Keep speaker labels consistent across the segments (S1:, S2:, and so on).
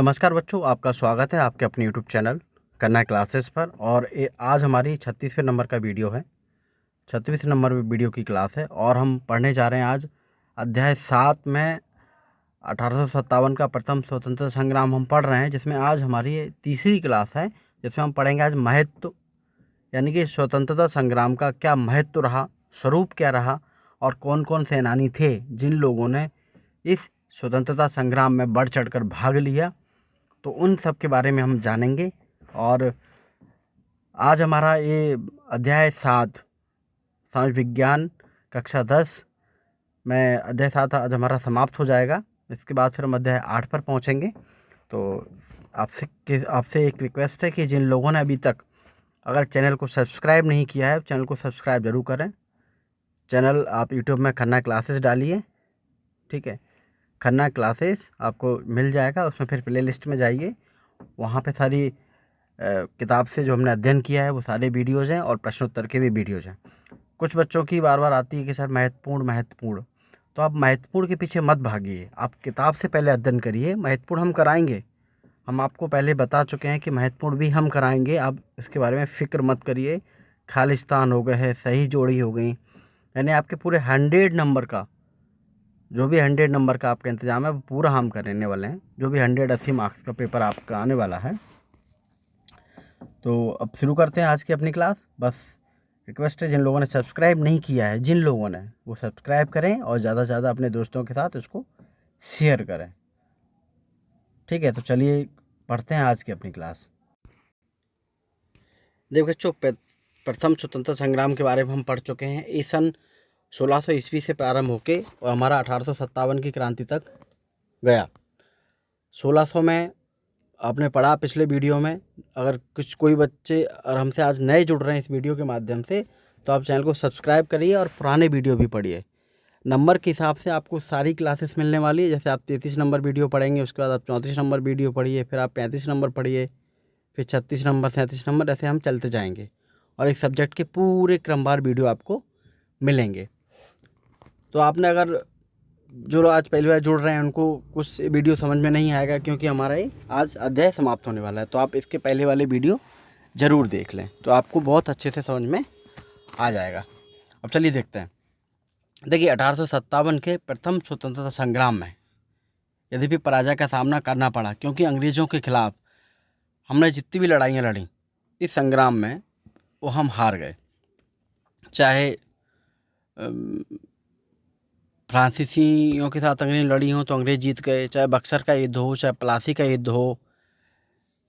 S1: नमस्कार बच्चों, आपका स्वागत है आपके अपने यूट्यूब चैनल कन्या क्लासेस पर। और आज हमारी 36वें नंबर का वीडियो है। 36वें नंबर वीडियो की क्लास है और हम पढ़ने जा रहे हैं आज अध्याय 7 में 1857 का प्रथम स्वतंत्रता संग्राम हम पढ़ रहे हैं, जिसमें आज हमारी ये तीसरी क्लास है, जिसमें हम पढ़ेंगे आज महत्व, यानी कि स्वतंत्रता संग्राम का क्या महत्व रहा, स्वरूप क्या रहा और कौन कौन सेनानी थे जिन लोगों ने इस स्वतंत्रता संग्राम में बढ़ चढ़कर भाग लिया। तो उन सब के बारे में हम जानेंगे। और आज हमारा ये अध्याय 7 समाज विज्ञान कक्षा 10 में अध्याय 7 आज हमारा समाप्त हो जाएगा। इसके बाद फिर हम अध्याय 8 पर पहुंचेंगे। तो आपसे एक रिक्वेस्ट है कि जिन लोगों ने अभी तक अगर चैनल को सब्सक्राइब नहीं किया है, चैनल को सब्सक्राइब ज़रूर करें। चैनल आप यूट्यूब में खन्ना क्लासेस डालिए, ठीक है, खन्ना क्लासेस आपको मिल जाएगा। उसमें फिर प्ले लिस्ट में जाइए, वहाँ पे सारी किताब से जो हमने अध्ययन किया है वो सारे वीडियोज़ हैं और प्रश्नोत्तर के भी वीडियोज़ हैं। कुछ बच्चों की बार बार आती है कि सर महत्वपूर्ण, तो आप महत्वपूर्ण के पीछे मत भागिए, आप किताब से पहले अध्ययन करिए। महत्वपूर्ण हम कराएंगे, हम आपको पहले बता चुके हैं कि महत्वपूर्ण भी हम कराएंगे, आप इसके बारे में फ़िक्र मत करिए। खालिस्तान हो गए हैं, सही जोड़ी हो गई, यानी आपके पूरे 100 नंबर का, जो भी 100 नंबर का आपका इंतज़ाम है वो पूरा हम करने वाले हैं। जो भी 180 मार्क्स का पेपर आपका आने वाला है। तो अब शुरू करते हैं आज की अपनी क्लास। बस रिक्वेस्ट है, जिन लोगों ने सब्सक्राइब नहीं किया है, जिन लोगों ने, वो सब्सक्राइब करें और ज़्यादा से ज़्यादा अपने दोस्तों के साथ उसको शेयर करें, ठीक है। तो चलिए पढ़ते हैं आज की अपनी क्लास। देखो बच्चों, प्रथम स्वतंत्रता संग्राम के बारे में हम पढ़ चुके हैं। ये सन 1600 ईस्वी से प्रारंभ होके और हमारा 1857 की क्रांति तक गया। 1600 में आपने पढ़ा पिछले वीडियो में। अगर कोई बच्चे और हमसे आज नए जुड़ रहे हैं इस वीडियो के माध्यम से, तो आप चैनल को सब्सक्राइब करिए और पुराने वीडियो भी पढ़िए। नंबर के हिसाब से आपको सारी क्लासेस मिलने वाली है। जैसे आप 33 नंबर वीडियो पढ़ेंगे, उसके बाद आप 34 नंबर वीडियो पढ़िए, फिर आप 35 नंबर पढ़िए, फिर 36 नंबर, 37 नंबर, ऐसे हम चलते जाएंगे और एक सब्जेक्ट के पूरे क्रमवार वीडियो आपको मिलेंगे। तो आपने अगर जो आज पहली बार जुड़ रहे हैं उनको कुछ वीडियो समझ में नहीं आएगा, क्योंकि हमारा ये आज अध्याय समाप्त होने वाला है। तो आप इसके पहले वाले वीडियो ज़रूर देख लें, तो आपको बहुत अच्छे से समझ में आ जाएगा। अब चलिए देखते हैं। देखिए, 1857 के प्रथम स्वतंत्रता संग्राम में यद्यपि पराजय का सामना करना पड़ा, क्योंकि अंग्रेज़ों के खिलाफ हमने जितनी भी लड़ाइयाँ लड़ी इस संग्राम में वो हम हार गए। चाहे फ्रांसीसियों के साथ अंग्रेज लड़ी हो तो अंग्रेज जीत गए, चाहे बक्सर का युद्ध हो, चाहे प्लासी का युद्ध हो,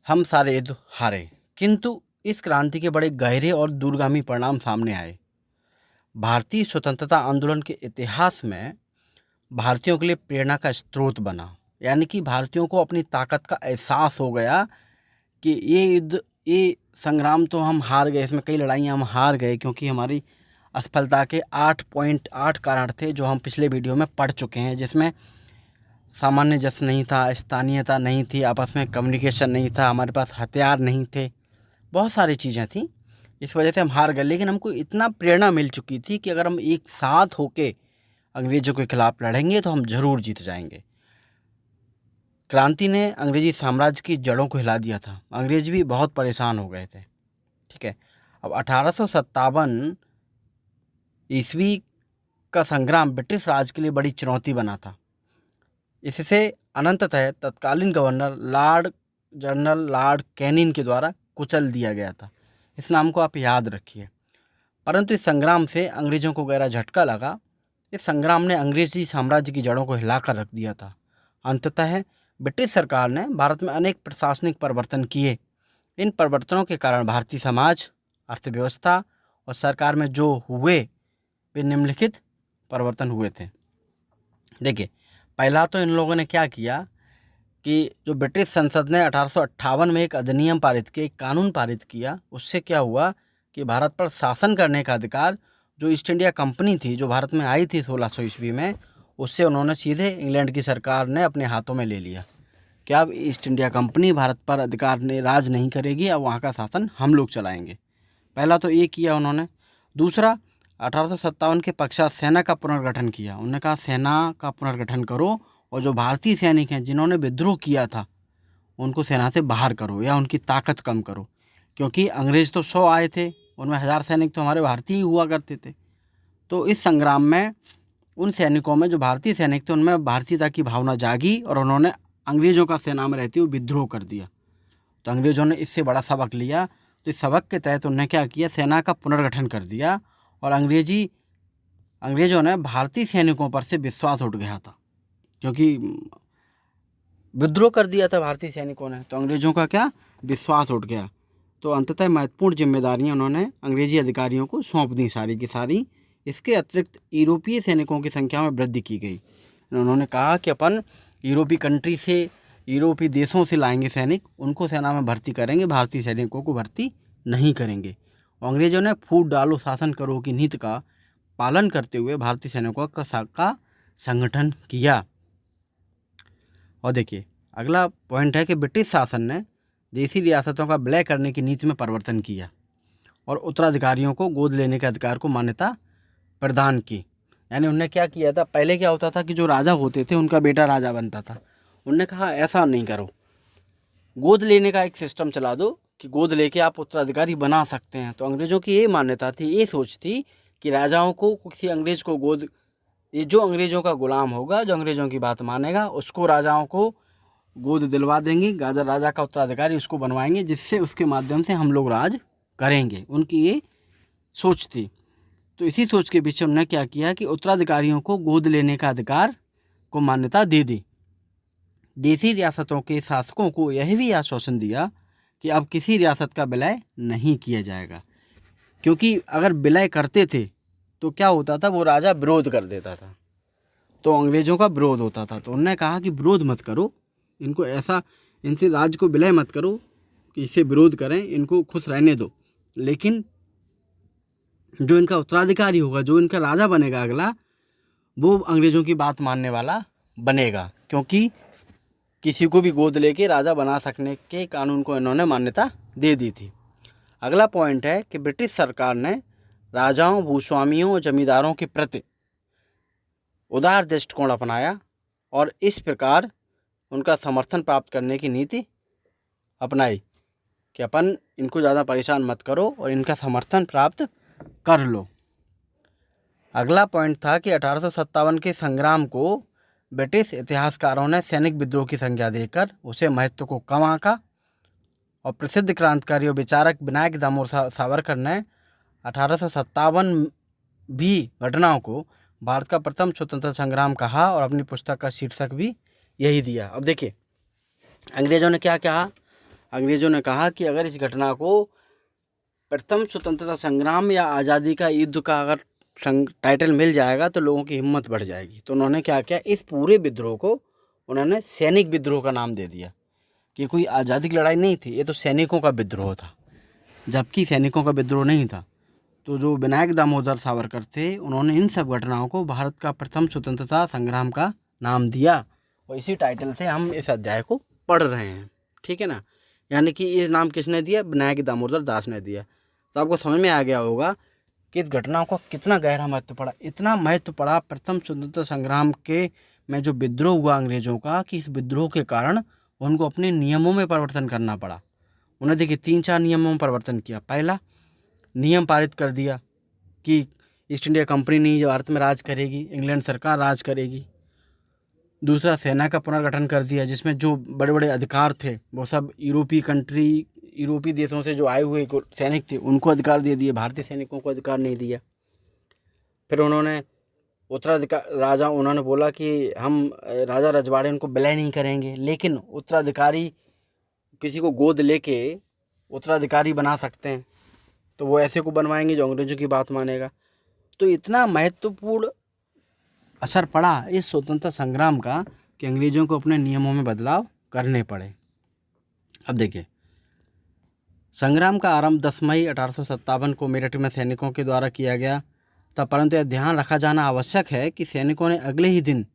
S1: हम सारे युद्ध हारे। किंतु इस क्रांति के बड़े गहरे और दूरगामी परिणाम सामने आए। भारतीय स्वतंत्रता आंदोलन के इतिहास में भारतीयों के लिए प्रेरणा का स्रोत बना, यानी कि भारतीयों को अपनी ताकत का एहसास हो गया कि ये युद्ध, ये संग्राम तो हम हार गए, इसमें कई लड़ाइयाँ हम हार गए, क्योंकि हमारी असफलता के 8.8 कारण थे जो हम पिछले वीडियो में पढ़ चुके हैं। जिसमें सामान्य जस नहीं था, स्थानीयता नहीं थी, आपस में कम्युनिकेशन नहीं था, हमारे पास हथियार नहीं थे, बहुत सारी चीज़ें थीं। इस वजह से हम हार गए। लेकिन हमको इतना प्रेरणा मिल चुकी थी कि अगर हम एक साथ होके अंग्रेज़ों के खिलाफ लड़ेंगे तो हम ज़रूर जीत जाएंगे। क्रांति ने अंग्रेजी साम्राज्य की जड़ों को हिला दिया था। अंग्रेज भी बहुत परेशान हो गए थे, ठीक है। अब 1857 ईस्वी का संग्राम ब्रिटिश राज के लिए बड़ी चुनौती बना था। इससे अनंततः तत्कालीन गवर्नर जनरल लॉर्ड कैनिंग के द्वारा कुचल दिया गया था। इस नाम को आप याद रखिए। परंतु इस संग्राम से अंग्रेज़ों को गहरा झटका लगा। इस संग्राम ने अंग्रेजी साम्राज्य की जड़ों को हिलाकर रख दिया था। अंततः ब्रिटिश सरकार ने भारत में अनेक प्रशासनिक परिवर्तन किए। इन परिवर्तनों के कारण भारतीय समाज, अर्थव्यवस्था और सरकार में जो हुए वे निम्नलिखित परिवर्तन हुए थे। देखिए, पहला तो इन लोगों ने क्या किया कि जो ब्रिटिश संसद ने 1858 में एक अधिनियम पारित किया, एक कानून पारित किया, उससे क्या हुआ कि भारत पर शासन करने का अधिकार जो ईस्ट इंडिया कंपनी थी, जो भारत में आई थी 1600 ईस्वी में, उससे उन्होंने सीधे इंग्लैंड की सरकार ने अपने हाथों में ले लिया कि अब ईस्ट इंडिया कंपनी भारत पर अधिकार ने राज नहीं करेगी, अब वहाँ का शासन हम लोग चलाएंगे। पहला तो ये किया उन्होंने। दूसरा, 1857 के पश्चात सेना का पुनर्गठन किया। उन्होंने कहा सेना का पुनर्गठन करो और जो भारतीय सैनिक हैं जिन्होंने विद्रोह किया था उनको सेना से बाहर करो या उनकी ताकत कम करो, क्योंकि अंग्रेज़ तो 100 आए थे, उनमें 1000 सैनिक तो हमारे भारतीय ही हुआ करते थे। तो इस संग्राम में उन सैनिकों में जो भारतीय सैनिक थे उनमें भारतीयता की भावना जागी और उन्होंने अंग्रेज़ों का सेना में रहते हुए विद्रोह कर दिया। तो अंग्रेज़ों ने इससे बड़ा सबक लिया। तो इस सबक के तहत उन्होंने क्या किया, सेना का पुनर्गठन कर दिया और अंग्रेज़ों ने भारतीय सैनिकों पर से विश्वास उठ गया था, क्योंकि विद्रोह कर दिया था भारतीय सैनिकों ने, तो अंग्रेज़ों का क्या विश्वास उठ गया। तो अंततः महत्वपूर्ण जिम्मेदारियां उन्होंने अंग्रेजी अधिकारियों को सौंप दी सारी की सारी। इसके अतिरिक्त यूरोपीय सैनिकों की संख्या में वृद्धि की गई। उन्होंने कहा कि अपन यूरोपीय देशों से लाएंगे सैनिक, उनको सेना में भर्ती करेंगे, भारतीय सैनिकों को भर्ती नहीं करेंगे। अंग्रेज़ों ने फूट डालो शासन करो की नीति का पालन करते हुए भारतीय सैनिकों का संगठन किया। और देखिए अगला पॉइंट है कि ब्रिटिश शासन ने देसी रियासतों का विलय करने की नीति में परिवर्तन किया और उत्तराधिकारियों को गोद लेने के अधिकार को मान्यता प्रदान की। यानी उनने क्या किया था, पहले क्या होता था कि जो राजा होते थे उनका बेटा राजा बनता था। उनने कहा ऐसा नहीं करो, गोद लेने का एक सिस्टम चला दो कि गोद लेके आप उत्तराधिकारी बना सकते हैं। तो अंग्रेज़ों की ये मान्यता थी, ये सोच थी कि राजाओं को किसी अंग्रेज़ को ये जो अंग्रेज़ों का गुलाम होगा, जो अंग्रेज़ों की बात मानेगा, उसको राजाओं को गोद दिलवा देंगे, राजा का उत्तराधिकारी उसको बनवाएंगे, जिससे उसके माध्यम से हम लोग राज करेंगे। उनकी ये सोच थी। तो इसी सोच के पीछे उन्होंने क्या किया कि उत्तराधिकारियों को गोद लेने का अधिकार को मान्यता दे दी। देसी रियासतों के शासकों को यह भी आश्वासन दिया कि अब किसी रियासत का विलय नहीं किया जाएगा, क्योंकि अगर विलय करते थे तो क्या होता था, वो राजा विरोध कर देता था, तो अंग्रेज़ों का विरोध होता था। तो उन्होंने कहा कि विरोध मत करो, इनसे राज्य को विलय मत करो कि इससे विरोध करें, इनको खुश रहने दो, लेकिन जो इनका उत्तराधिकारी होगा, जो इनका राजा बनेगा अगला, वो अंग्रेज़ों की बात मानने वाला बनेगा, क्योंकि किसी को भी गोद लेके राजा बना सकने के कानून को इन्होंने मान्यता दे दी थी। अगला पॉइंट है कि ब्रिटिश सरकार ने राजाओं, भूस्वामियों और जमींदारों के प्रति उदार दृष्टिकोण अपनाया और इस प्रकार उनका समर्थन प्राप्त करने की नीति अपनाई कि अपन इनको ज़्यादा परेशान मत करो और इनका समर्थन प्राप्त कर लो। अगला पॉइंट था कि 1857 के संग्राम को ब्रिटिश इतिहासकारों ने सैनिक विद्रोह की संज्ञा देकर उसे महत्व को कम आंका और प्रसिद्ध क्रांतिकारी और विचारक विनायक दामोदर सावरकर ने 1857 भी घटनाओं को भारत का प्रथम स्वतंत्रता संग्राम कहा और अपनी पुस्तक का शीर्षक भी यही दिया। अब देखिए अंग्रेज़ों ने क्या कहा, अंग्रेज़ों ने कहा कि अगर इस घटना को प्रथम स्वतंत्रता संग्राम या आज़ादी का युद्ध का अगर टाइटल मिल जाएगा तो लोगों की हिम्मत बढ़ जाएगी। तो उन्होंने क्या किया, इस पूरे विद्रोह को उन्होंने सैनिक विद्रोह का नाम दे दिया कि कोई आज़ादी की लड़ाई नहीं थी, ये तो सैनिकों का विद्रोह था, जबकि सैनिकों का विद्रोह नहीं था। तो जो विनायक दामोदर सावरकर थे उन्होंने इन सब घटनाओं को भारत का प्रथम स्वतंत्रता संग्राम का नाम दिया और इसी टाइटल से हम इस अध्याय को पढ़ रहे हैं, ठीक है ना। यानी कि ये नाम किसने दिया, विनायक दामोदर दास ने दिया। तो आपको समझ में आ गया होगा कि इस घटनाओं का कितना गहरा महत्व पड़ा। इतना महत्व पड़ा प्रथम स्वतंत्रता संग्राम के में जो विद्रोह हुआ अंग्रेज़ों का, कि इस विद्रोह के कारण उनको अपने नियमों में परिवर्तन करना पड़ा। उन्हें देखिए 3-4 नियमों में परिवर्तन किया। पहला नियम पारित कर दिया कि ईस्ट इंडिया कंपनी नहीं भारत में राज करेगी, इंग्लैंड सरकार राज करेगी। दूसरा सेना का पुनर्गठन कर दिया, जिसमें जो बड़े बड़े अधिकार थे वो सब यूरोपीय देशों से जो आए हुए सैनिक थे उनको अधिकार दे दिए, भारतीय सैनिकों को अधिकार नहीं दिया। फिर उन्होंने उन्होंने बोला कि हम राजा रजवाड़े उनको विलय नहीं करेंगे, लेकिन उत्तराधिकारी किसी को गोद लेके उत्तराधिकारी बना सकते हैं, तो वो ऐसे को बनवाएंगे जो अंग्रेज़ों की बात मानेगा। तो इतना महत्वपूर्ण असर पड़ा इस स्वतंत्रता संग्राम का कि अंग्रेज़ों को अपने नियमों में बदलाव करने पड़े। अब देखिए संग्राम का आरंभ 10 मई 1857 को मेरठ में सैनिकों के द्वारा किया गया था, परंतु यह ध्यान रखा जाना आवश्यक है कि सैनिकों ने अगले ही दिन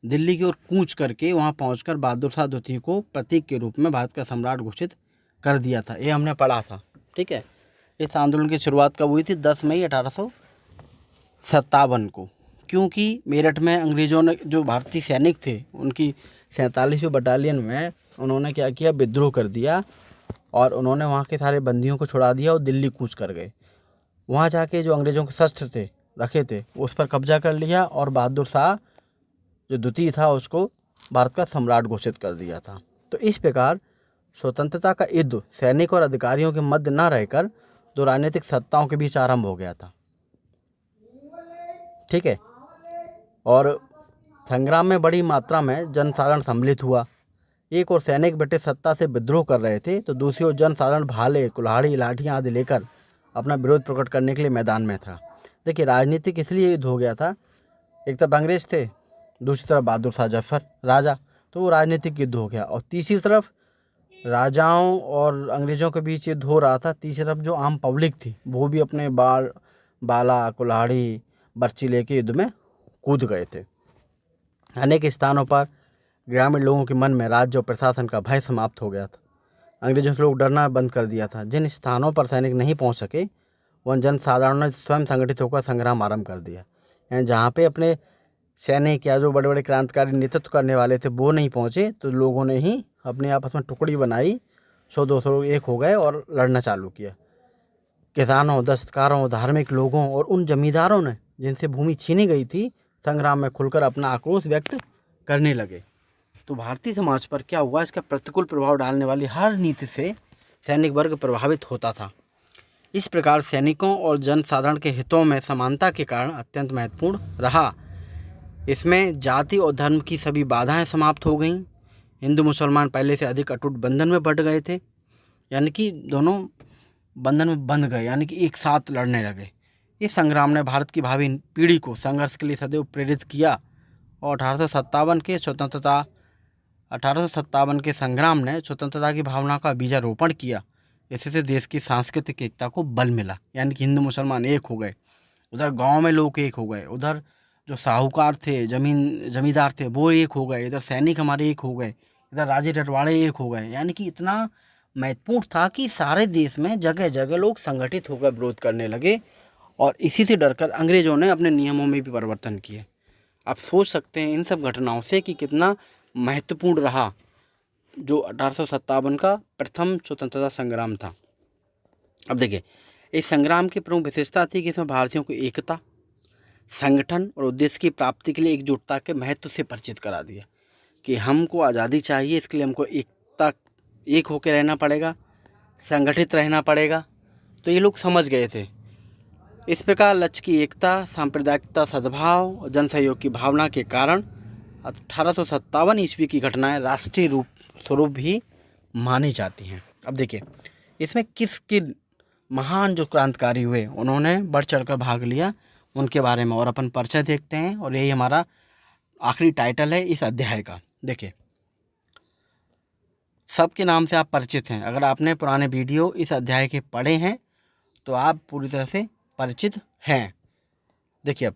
S1: दिल्ली की ओर कूच करके वहां पहुंचकर बहादुर शाह द्वितीय को प्रतीक के रूप में भारत का सम्राट घोषित कर दिया था। ये हमने पढ़ा था, ठीक है। इस आंदोलन की शुरुआत कब हुई थी, 10 मई 1857 को, क्योंकि मेरठ में अंग्रेज़ों ने जो भारतीय सैनिक थे उनकी 47वीं बटालियन में उन्होंने क्या किया, विद्रोह कर दिया और उन्होंने वहाँ के सारे बंदियों को छुड़ा दिया और दिल्ली कूच कर गए। वहाँ जाके जो अंग्रेज़ों के शस्त्र थे रखे थे उस पर कब्जा कर लिया और बहादुर शाह जो द्वितीय था उसको भारत का सम्राट घोषित कर दिया था। तो इस प्रकार स्वतंत्रता का युद्ध सैनिक और अधिकारियों के मध्य न रहकर दो राजनीतिक सत्ताओं के बीच आरंभ हो गया था। ठीक है। और संग्राम में बड़ी मात्रा में जनसाधारण सम्मिलित हुआ। एक और सैनिक ब्रिटिश सत्ता से विद्रोह कर रहे थे तो दूसरी ओर जनसाधारण भाले, कुल्हाड़ी, लाठियाँ आदि लेकर अपना विरोध प्रकट करने के लिए मैदान में था। देखिए, राजनीतिक इसलिए युद्ध हो गया था, एक तरफ अंग्रेज थे, दूसरी तरफ बहादुर शाह जफर राजा, तो वो राजनीतिक युद्ध हो गया। और तीसरी तरफ राजाओं और अंग्रेज़ों के बीच युद्ध हो रहा था। तीसरी तरफ जो आम पब्लिक थी वो भी अपने बाला, कुल्हाड़ी, बर्छी लेके युद्ध में कूद गए थे। अनेक स्थानों पर ग्रामीण लोगों के मन में राज्य और प्रशासन का भय समाप्त हो गया था। अंग्रेजों से लोग डरना बंद कर दिया था। जिन स्थानों पर सैनिक नहीं पहुंच सके वह जनसाधारण ने स्वयं संगठित होकर संग्राम आरंभ कर दिया। यानी जहाँ पे अपने सैनिक या जो बड़े बड़े क्रांतिकारी नेतृत्व करने वाले थे वो नहीं पहुँचे तो लोगों ने ही अपने आपस में टुकड़ी बनाई, 100-200 लोग एक हो गए और लड़ना चालू किया। किसानों, दस्तकारों, धार्मिक लोगों और उन जमींदारों ने जिनसे भूमि छीनी गई थी संग्राम में खुलकर अपना आक्रोश व्यक्त करने लगे। तो भारतीय समाज पर क्या हुआ, इसका प्रतिकूल प्रभाव डालने वाली हर नीति से सैनिक वर्ग प्रभावित होता था। इस प्रकार सैनिकों और जनसाधारण के हितों में समानता के कारण अत्यंत महत्वपूर्ण रहा। इसमें जाति और धर्म की सभी बाधाएं समाप्त हो गईं। हिंदू मुसलमान पहले से अधिक अटूट बंधन में बंट गए थे, यानी कि दोनों बंधन में बंध गए, यानी कि एक साथ लड़ने लगे। इस संग्राम ने भारत की भावी पीढ़ी को संघर्ष के लिए सदैव प्रेरित किया और 1857 के संग्राम ने स्वतंत्रता की भावना का बीजारोपण किया। इससे देश की सांस्कृतिक एकता को बल मिला, यानी कि हिंदू मुसलमान एक हो गए, उधर गांव में लोग एक हो गए, उधर जो साहूकार थे, जमींदार थे वो एक हो गए, इधर सैनिक हमारे एक हो गए, इधर राजे रजवाड़े एक हो गए। यानी कि इतना महत्वपूर्ण था कि सारे देश में जगह जगह लोग संगठित होकर विरोध करने लगे और इसी से डरकर अंग्रेजों ने अपने नियमों में भी परिवर्तन किए। आप सोच सकते हैं इन सब घटनाओं से कि कितना महत्वपूर्ण रहा जो 1857 का प्रथम स्वतंत्रता संग्राम था। अब देखिए, इस संग्राम की प्रमुख विशेषता थी कि इसमें भारतीयों को एकता, संगठन और उद्देश्य की प्राप्ति के लिए एकजुटता के महत्व से परिचित करा दिया कि हमको आज़ादी चाहिए, इसके लिए हमको एक होकर रहना पड़ेगा, संगठित रहना पड़ेगा। तो ये लोग समझ गए थे। इस प्रकार लक्ष्य की एकता, सांप्रदायिकता, सद्भाव और जनसहयोग की भावना के कारण 1857 ईस्वी की घटनाएं राष्ट्रीय स्वरूप भी मानी जाती हैं। अब देखिए, इसमें किसके महान जो क्रांतिकारी हुए उन्होंने बढ़ चढ़कर भाग लिया उनके बारे में और अपन परिचय देखते हैं। और यही हमारा आखिरी टाइटल है इस अध्याय का। देखिए, सबके नाम से आप परिचित हैं। अगर आपने पुराने वीडियो इस अध्याय के पढ़े हैं तो आप पूरी तरह से परिचित हैं। देखिए, अब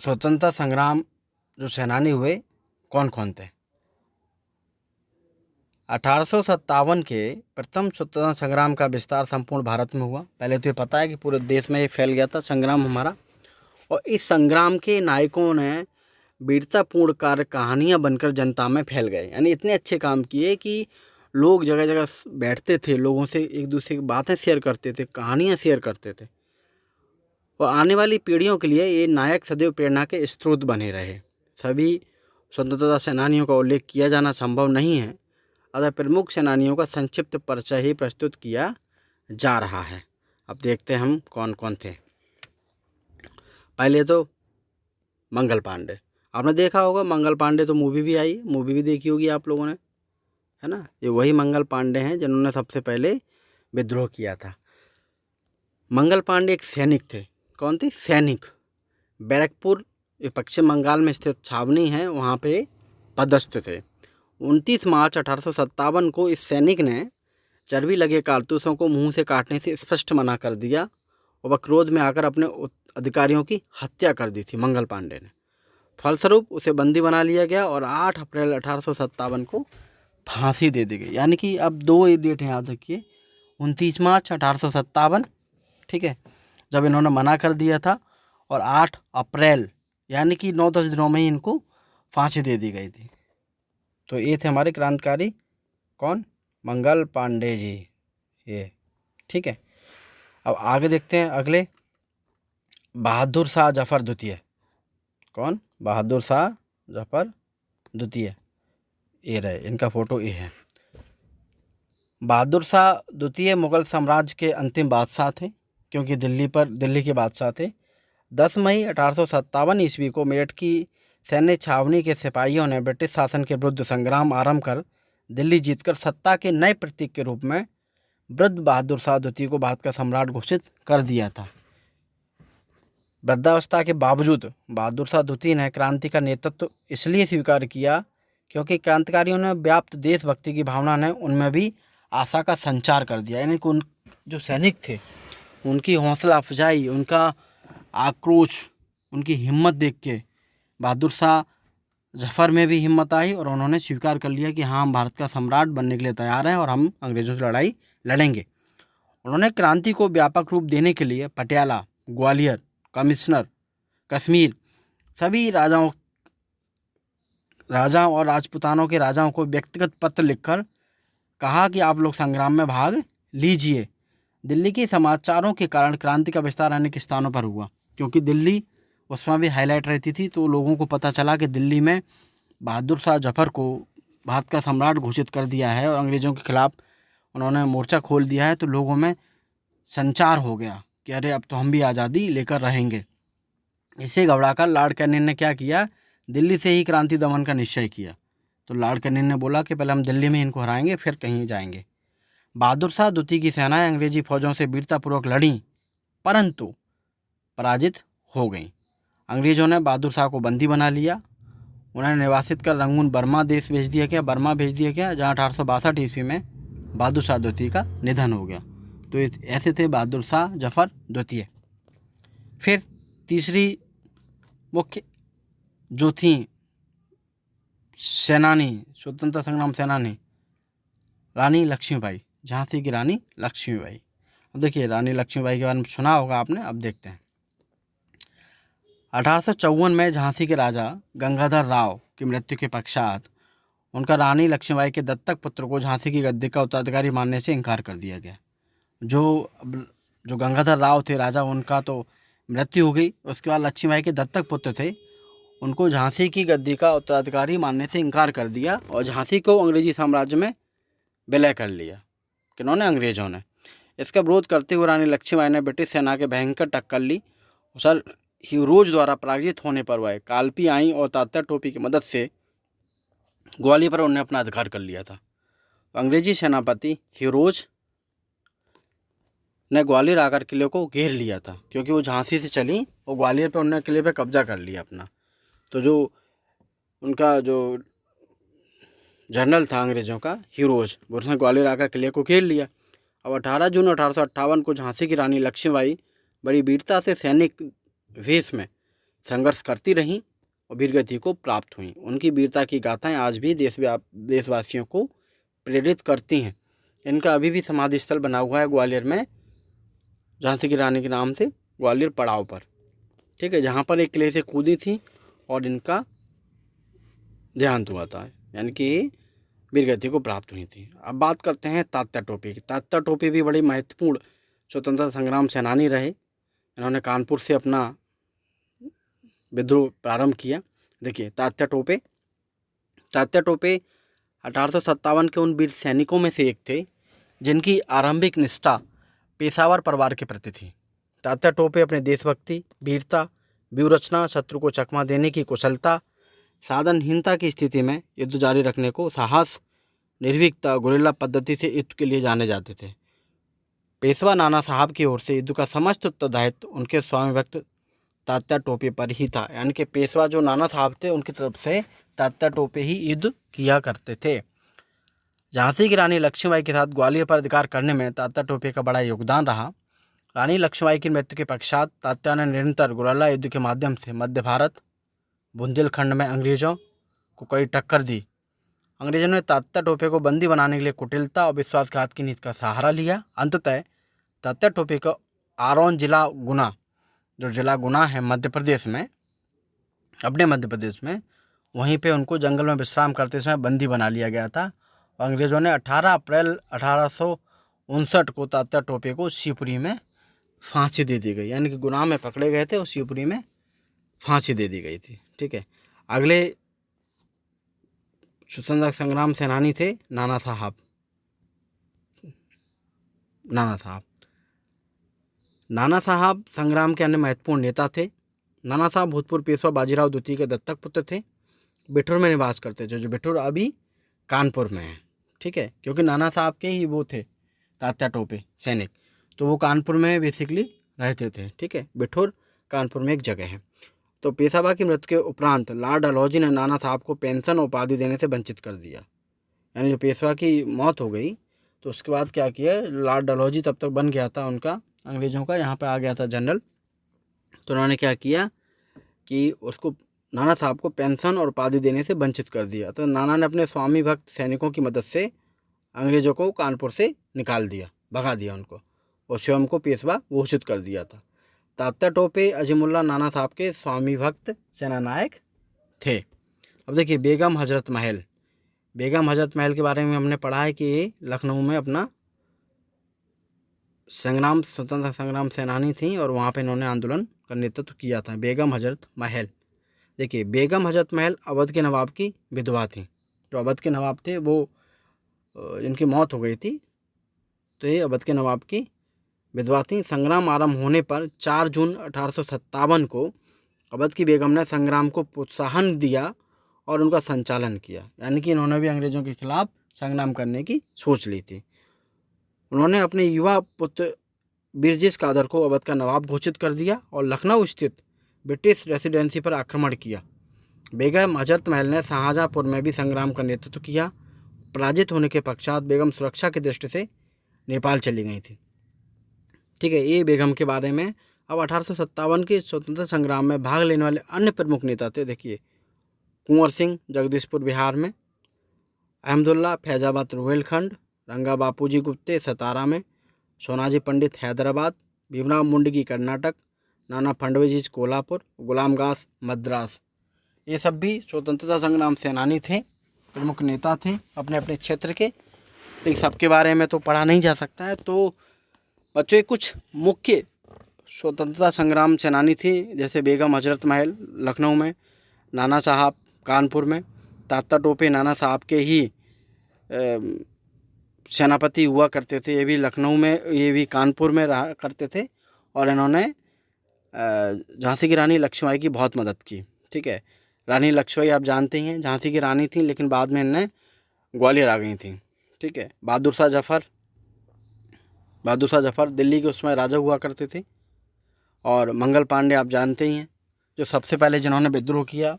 S1: स्वतंत्रता संग्राम जो सेनानी हुए कौन कौन थे। 1857 के प्रथम स्वतंत्रता संग्राम का विस्तार संपूर्ण भारत में हुआ। पहले तो ये पता है कि पूरे देश में ये फैल गया था संग्राम हमारा। और इस संग्राम के नायकों ने वीरतापूर्ण कार्य कहानियाँ बनकर जनता में फैल गए, यानी इतने अच्छे काम किए कि लोग जगह जगह बैठते थे, लोगों से एक दूसरे की बातें शेयर करते थे, कहानियाँ शेयर करते थे। और आने वाली पीढ़ियों के लिए ये नायक सदैव प्रेरणा के स्रोत बने रहे। सभी स्वतंत्रता सेनानियों का उल्लेख किया जाना संभव नहीं है, अतः प्रमुख सेनानियों का संक्षिप्त परिचय ही प्रस्तुत किया जा रहा है। अब देखते हैं हम कौन कौन थे। पहले तो मंगल पांडे, आपने देखा होगा मंगल पांडे, तो मूवी भी आई, मूवी भी देखी होगी आप लोगों ने, है ना। ये वही मंगल पांडे हैं जिन्होंने सबसे पहले विद्रोह किया था। मंगल पांडे एक सैनिक थे। कौन थे? सैनिक। बैरकपुर पश्चिम बंगाल में स्थित छावनी है, वहाँ पे पदस्थ थे। 29 मार्च 1857 को इस सैनिक ने चर्बी लगे कारतूसों को मुंह से काटने से स्पष्ट मना कर दिया और वह क्रोध में आकर अपने अधिकारियों की हत्या कर दी थी मंगल पांडे ने। फलस्वरूप उसे बंदी बना लिया गया और 8 अप्रैल 1857 को फांसी दे दी गई। यानी कि अब दो डेट याद रखिए, 29 मार्च 1857, ठीक है, जब इन्होंने मना कर दिया था, और 8 अप्रैल यानी कि 9-10 दिनों में ही इनको फांसी दे दी गई थी। तो ये थे हमारे क्रांतिकारी, कौन, मंगल पांडे जी, ये, ठीक है। अब आगे देखते हैं अगले, बहादुर शाह जफर द्वितीय, कौन, बहादुर शाह जफर द्वितीय, ये रहे, इनका फोटो ये है। बहादुर शाह द्वितीय मुगल साम्राज्य के अंतिम बादशाह थे, क्योंकि दिल्ली के बादशाह थे। 10 मई 1857 ईस्वी को मेरठ की सैन्य छावनी के सिपाहियों ने ब्रिटिश शासन के विरुद्ध संग्राम आरंभ कर दिल्ली जीतकर सत्ता के नए प्रतीक के रूप में वृद्ध बहादुर शाह द्वितीय को भारत का सम्राट घोषित कर दिया था। वृद्धावस्था के बावजूद बहादुर शाह द्वितीय ने क्रांति का नेतृत्व इसलिए स्वीकार किया क्योंकि क्रांतिकारियों ने व्याप्त देशभक्ति की भावना ने उनमें भी आशा का संचार कर दिया। यानी कि उन जो सैनिक थे उनकी हौसला अफजाई, उनका आक्रोश, उनकी हिम्मत देख के बहादुर शाह जफर में भी हिम्मत आई और उन्होंने स्वीकार कर लिया कि हाँ, हम भारत का सम्राट बनने के लिए तैयार हैं और हम अंग्रेज़ों से लड़ाई लड़ेंगे। उन्होंने क्रांति को व्यापक रूप देने के लिए पटियाला, ग्वालियर, कमिश्नर, कश्मीर सभी राजाओं और राजपूतानों के राजाओं को व्यक्तिगत पत्र लिखकर कहा कि आप लोग संग्राम में भाग लीजिए। दिल्ली के समाचारों के कारण क्रांति का विस्तार अनेक स्थानों पर हुआ, क्योंकि दिल्ली उसमें भी हाईलाइट रहती थी, तो लोगों को पता चला कि दिल्ली में बहादुर शाह जफर को भारत का सम्राट घोषित कर दिया है और अंग्रेज़ों के खिलाफ उन्होंने मोर्चा खोल दिया है। तो लोगों में संचार हो गया कि अरे अब तो हम भी आज़ादी लेकर रहेंगे। इससे घबराकर लॉर्ड कैनिंग ने क्या किया, दिल्ली से ही क्रांति दमन का निश्चय किया। तो लॉर्ड कैनिंग ने बोला कि पहले हम दिल्ली में इनको हराएंगे, फिर कहीं जाएंगे। बहादुर शाह द्वितीय की सेनाएं अंग्रेजी फौजों से वीरतापूर्वक लड़ीं, परंतु पराजित हो गईं। अंग्रेज़ों ने बहादुर शाह को बंदी बना लिया। उन्हें निर्वासित कर रंगून बर्मा भेज दिया गया, जहाँ 1862 ईस्वी में बहादुर शाह द्वितीय का निधन हो गया। तो ऐसे थे बहादुर शाह जफर द्वितीय। फिर तीसरी मुख्य जो थी सेनानी, स्वतंत्रता संग्राम सेनानी, रानी लक्ष्मीबाई, झांसी की रानी लक्ष्मीबाई। अब देखिए, रानी लक्ष्मीबाई के बारे में सुना होगा आपने, अब देखते हैं। 1854 में झांसी के राजा गंगाधर राव की मृत्यु के पश्चात उनका रानी लक्ष्मीबाई के दत्तक पुत्र को झांसी की गद्दी का उत्तराधिकारी मानने से इनकार कर दिया गया। जो गंगाधर राव थे राजा, उनका तो मृत्यु हो गई, उसके बाद लक्ष्मीबाई के दत्तक पुत्र थे, उनको झांसी की गद्दी का उत्तराधिकारी मानने से इनकार कर दिया और झांसी को अंग्रेजी साम्राज्य में विलय कर लिया। किन्होंने? अंग्रेज़ों ने। इसका विरोध करते हुए रानी लक्ष्मीबाई ने ब्रिटिश सेना के भयंकर टक्कर ली। सर हीरोज द्वारा पराजित होने पर वह कालपी आई और तात्या टोपी की मदद से ग्वालियर पर उन्होंने अपना अधिकार कर लिया था। अंग्रेजी सेनापति हीरोज ने ग्वालियर आकर किले को घेर लिया था, क्योंकि वो झांसी से चली और ग्वालियर पर उन्होंने किले पर कब्जा कर लिया अपना। तो जो उनका जो जनरल था अंग्रेज़ों का, हीरोज, उसने ग्वालियर आकर किले को घेर लिया। अब 18 जून 1858 को झांसी की रानी लक्ष्मीबाई बड़ी वीरता से सैनिक वेश में संघर्ष करती रहीं और वीरगति को प्राप्त हुई। उनकी वीरता की गाथाएं आज भी देशवासियों को प्रेरित करती हैं। इनका अभी भी समाधि स्थल बना हुआ है ग्वालियर में, झांसी की रानी के नाम से, ग्वालियर पड़ाव पर, ठीक है, जहाँ पर एक किले से कूदी थी और इनका देहांत हुआ था, यानी कि वीरगति को प्राप्त हुई थी। अब बात करते हैं तात्या टोपी की। तात्या टोपी भी बड़ी महत्वपूर्ण स्वतंत्रता संग्राम सेनानी रहे। इन्होंने कानपुर से अपना विद्रोह प्रारंभ किया। देखिए, तात्या टोपे 1857 के उन वीर सैनिकों में से एक थे जिनकी आरंभिक निष्ठा पेशावर परिवार के प्रति थी। तात्या टोपे अपने देशभक्ति, वीरता, व्यूहरचना, शत्रु को चकमा देने की कुशलता, साधनहीनता की स्थिति में युद्ध जारी रखने को साहस, निर्भीकता, गुरिल्ला पद्धति से युद्ध के लिए जाने जाते थे। पेशवा नाना साहब की ओर से युद्ध का समस्त उत्तरदायित्व उनके स्वामी भक्त तात्या टोपे पर ही था। यानी कि पेशवा जो नाना साहब थे, उनकी तरफ से तात्या टोपे ही युद्ध किया करते थे। झांसी की रानी लक्ष्मीबाई के साथ ग्वालियर पर अधिकार करने में तात्या टोपे का बड़ा योगदान रहा। रानी लक्ष्मीबाई की मृत्यु के पश्चात तात्या ने निरंतर गुरिल्ला युद्ध के माध्यम से मध्य भारत, बुंदेलखंड में अंग्रेज़ों को कई टक्कर दी। अंग्रेज़ों ने तात्या टोपे को बंदी बनाने के लिए कुटिलता और विश्वासघात की नीति का सहारा लिया। अंततः तात्या टोपे को आरोन जिला गुना, जो जिला गुना है मध्य प्रदेश में, अपने मध्य प्रदेश में, वहीं पे उनको जंगल में विश्राम करते समय बंदी बना लिया गया था। अंग्रेज़ों ने 18 अप्रैल 1859 को तात्या टोपे को शिवपुरी में फांसी दे दी गई, यानी कि गुनाह में पकड़े गए थे और शिवपुरी में फांसी दे दी गई थी। ठीक है, अगले स्वतंत्रता संग्राम सेनानी थे नाना साहब। नाना साहब संग्राम के अन्य महत्वपूर्ण नेता थे। नाना साहब भूतपूर्व पेशवा बाजीराव द्वितीय के दत्तक पुत्र थे। बिठूर में निवास करते थे, जो बिठूर अभी कानपुर में है। ठीक है, क्योंकि नाना साहब के ही वो थे तात्या टोपे सैनिक, तो वो कानपुर में बेसिकली रहते थे। ठीक है, बिठूर कानपुर में एक जगह है। तो पेशवा की मृत्यु के उपरांत लॉर्ड डलहौजी ने नाना साहब को पेंशन और उपाधि देने से वंचित कर दिया। यानी जो पेशवा की मौत हो गई तो उसके बाद क्या किया, लॉर्ड डलहौजी तब तक बन गया था उनका अंग्रेज़ों का, यहाँ पे आ गया था जनरल। तो उन्होंने क्या किया कि उसको नाना साहब को पेंशन और उपाधि देने से वंचित कर दिया। तो नाना ने अपने स्वामी भक्त सैनिकों की मदद से अंग्रेज़ों को कानपुर से निकाल दिया, भगा दिया उनको, और स्वयं को पेशवा घोषित कर दिया था। तात्या टोपे अजीमुल्ला नाना साहब के स्वामी भक्त सेनानायक थे। अब देखिए बेगम हजरत महल। बेगम हजरत महल के बारे में हमने पढ़ा है कि ये लखनऊ में अपना स्वतंत्रता संग्राम सेनानी थी और वहाँ पे इन्होंने आंदोलन का नेतृत्व किया था। बेगम हजरत महल, देखिए बेगम हजरत महल अवध के नवाब की विधवा थी। जो अवध के नवाब थे वो इनकी मौत हो गई थी, तो ये अवध के नवाब की विधवा थी। संग्राम आरंभ होने पर 4 जून 1857 को अवध की बेगम ने संग्राम को प्रोत्साहन दिया और उनका संचालन किया, यानी कि इन्होंने भी अंग्रेज़ों के खिलाफ संग्राम करने की सोच ली थी। उन्होंने अपने युवा पुत्र बिरजेश कादर को अवध का नवाब घोषित कर दिया और लखनऊ स्थित ब्रिटिश रेसिडेंसी पर आक्रमण किया। बेगम हजरत महल ने शाहजहाँपुर में भी संग्राम का नेतृत्व किया। पराजित होने के पश्चात बेगम सुरक्षा की दृष्टि से नेपाल चली गई थी। ठीक है, ये बेगम के बारे में। अब 1857 के स्वतंत्रता संग्राम में भाग लेने वाले अन्य प्रमुख नेता थे। देखिए कुंवर सिंह जगदीशपुर बिहार में, अहमदुल्ला फैजाबाद रुहेलखंड, रंगा बापूजी गुप्ते सतारा में, सोनाजी पंडित हैदराबाद, भीमराव मुंडगी कर्नाटक, नाना फडणवीस कोल्हापुर, गुलाम गास मद्रास। ये सब भी स्वतंत्रता संग्राम सेनानी थे, प्रमुख नेता थे अपने अपने क्षेत्र के। लेकिन सबके बारे में तो पढ़ा नहीं जा सकता है। तो बच्चों कुछ मुख्य स्वतंत्रता संग्राम सेनानी थी, जैसे बेगम हजरत महल लखनऊ में, नाना साहब कानपुर में, तात्या टोपे नाना साहब के ही सेनापति हुआ करते थे। ये भी लखनऊ में, ये भी कानपुर में रहा करते थे और इन्होंने झांसी की रानी लक्ष्मीबाई की बहुत मदद की। ठीक है, रानी लक्ष्मीबाई आप जानते ही हैं झांसी की रानी थी, लेकिन बाद में इन्हें ग्वालियर आ गई थी। ठीक है, बहादुर शाह जफर दिल्ली के उसमें राजा हुआ करते थे। और मंगल पांडे आप जानते ही हैं, जो सबसे पहले जिन्होंने विद्रोह किया,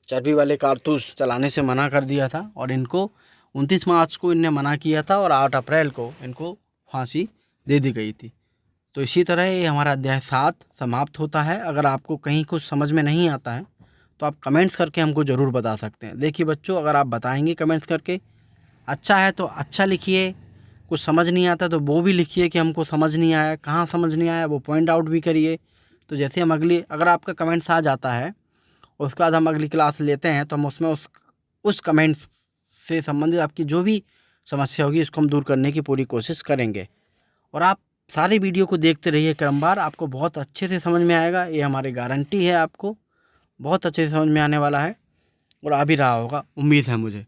S1: चर्बी वाले कारतूस चलाने से मना कर दिया था और इनको 29 मार्च को इनने मना किया था और 8 अप्रैल को इनको फांसी दे दी गई थी। तो इसी तरह ये हमारा अध्याय 7 समाप्त होता है। अगर आपको कहीं कुछ समझ में नहीं आता है तो आप कमेंट्स करके हमको ज़रूर बता सकते हैं। देखिए बच्चों, अगर आप बताएंगे कमेंट्स करके, अच्छा है तो अच्छा लिखिए, कुछ समझ नहीं आता तो वो भी लिखिए कि हमको समझ नहीं आया, कहाँ समझ नहीं आया वो पॉइंट आउट भी करिए। तो जैसे हम अगर आपका कमेंट्स आ जाता है उसके बाद हम अगली क्लास लेते हैं तो हम उसमें उस कमेंट्स से संबंधित आपकी जो भी समस्या होगी उसको हम दूर करने की पूरी कोशिश करेंगे। और आप सारे वीडियो को देखते रहिए क्रमवार, आपको बहुत अच्छे से समझ में आएगा, ये हमारी गारंटी है। आपको बहुत अच्छे से समझ में आने वाला है और आ भी रहा होगा, उम्मीद है मुझे।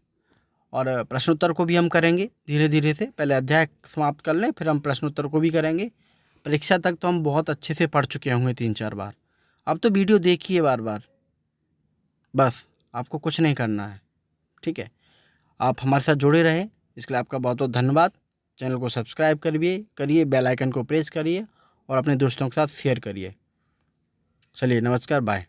S1: और प्रश्नोत्तर को भी हम करेंगे धीरे धीरे से, पहले अध्याय समाप्त कर लें फिर हम प्रश्नोत्तर को भी करेंगे। परीक्षा तक तो हम बहुत अच्छे से पढ़ चुके होंगे 3-4 बार। अब तो वीडियो देखिए बार बार, बस आपको कुछ नहीं करना है। ठीक है, आप हमारे साथ जुड़े रहें, इसके लिए आपका बहुत बहुत धन्यवाद। चैनल को सब्सक्राइब करिए, बेल आइकन को प्रेस करिए और अपने दोस्तों के साथ शेयर करिए। चलिए नमस्कार, बाय।